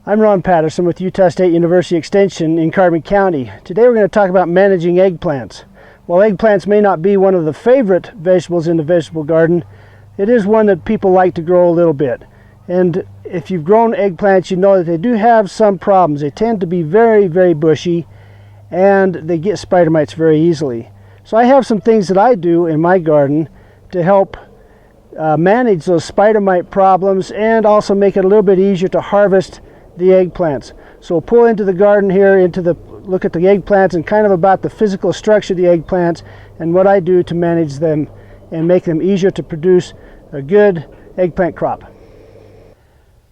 I'm Ron Patterson with Utah State University Extension in Carbon County. Today we're going to talk about managing eggplants. While eggplants may not be one of the favorite vegetables in the vegetable garden, it is one that people like to grow a little bit. And if you've grown eggplants, you know that they do have some problems. They tend to be very, very bushy, and they get spider mites very easily. So I have some things that I do in my garden to help manage those spider mite problems and also make it a little bit easier to harvest the eggplants. So we'll pull into the garden here, look at the eggplants and kind of about the physical structure of the eggplants and what I do to manage them and make them easier to produce a good eggplant crop.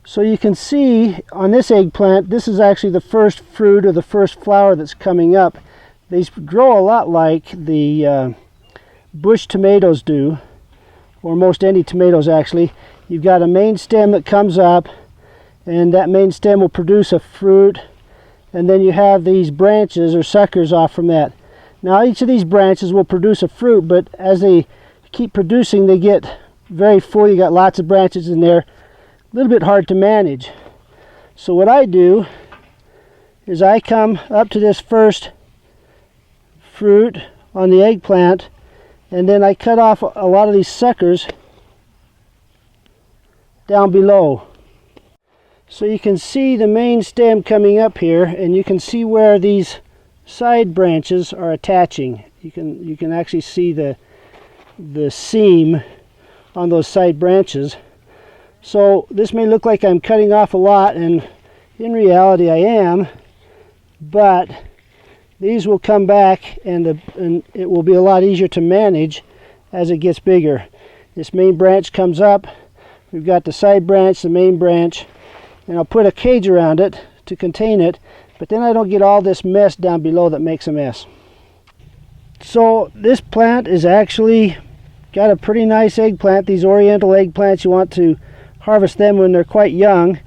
So you can see on this eggplant, this is actually the first fruit or the first flower that's coming up. These grow a lot like the bush tomatoes do, or most any tomatoes actually. You've got a main stem that comes up, and that main stem will produce a fruit, and then you have these branches or suckers off from that. Now each of these branches will produce a fruit, but as they keep producing they get very full. You got lots of branches in there, a little bit hard to manage. So what I do is I come up to this first fruit on the eggplant, and then I cut off a lot of these suckers down below. So you can see the main stem coming up here, and you can see where these side branches are attaching. You can actually see the seam on those side branches. So this may look like I'm cutting off a lot, and in reality I am, but these will come back and it will be a lot easier to manage as it gets bigger. This main branch comes up, we've got the side branch, the main branch, and I'll put a cage around it to contain it, but then I don't get all this mess down below that makes a mess. So this plant is actually got a pretty nice eggplant. These oriental eggplants, you want to harvest them when they're quite young,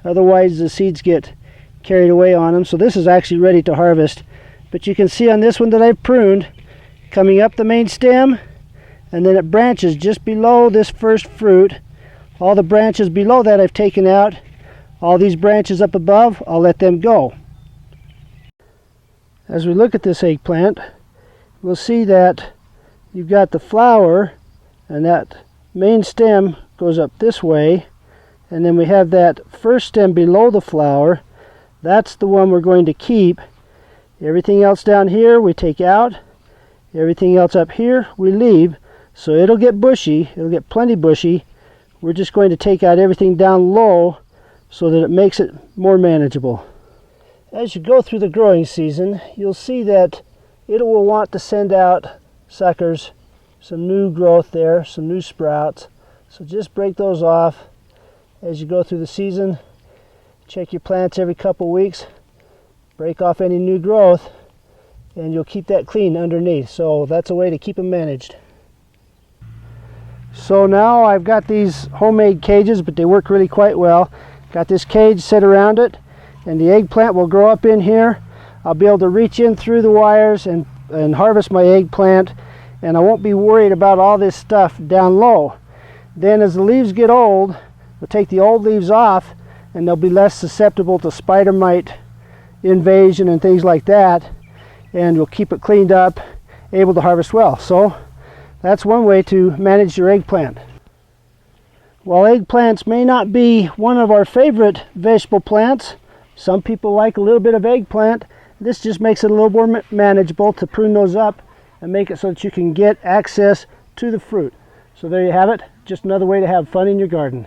otherwise the seeds get carried away on them. So this is actually ready to harvest. But you can see on this one that I've pruned, coming up the main stem, and then it branches just below this first fruit. All the branches below that I've taken out. All these branches up above, I'll let them go. As we look at this eggplant, we'll see that you've got the flower, and that main stem goes up this way, and then we have that first stem below the flower. That's the one we're going to keep. Everything else down here we take out. Everything else up here we leave. So it'll get bushy, it'll get plenty bushy. We're just going to take out everything down low so that it makes it more manageable. As you go through the growing season, you'll see that it will want to send out suckers, some new growth there, some new sprouts. So just break those off as you go through the season. Check your plants every couple weeks, break off any new growth, and you'll keep that clean underneath. So that's a way to keep them managed. So now I've got these homemade cages, but they work really quite well. Got this cage set around it, and the eggplant will grow up in here. I'll be able to reach in through the wires and harvest my eggplant, and I won't be worried about all this stuff down low. Then as the leaves get old, we'll take the old leaves off, and they'll be less susceptible to spider mite invasion and things like that, and we'll keep it cleaned up, able to harvest well. So that's one way to manage your eggplant. While eggplants may not be one of our favorite vegetable plants, some people like a little bit of eggplant. This just makes it a little more manageable to prune those up and make it so that you can get access to the fruit. So there you have it, just another way to have fun in your garden.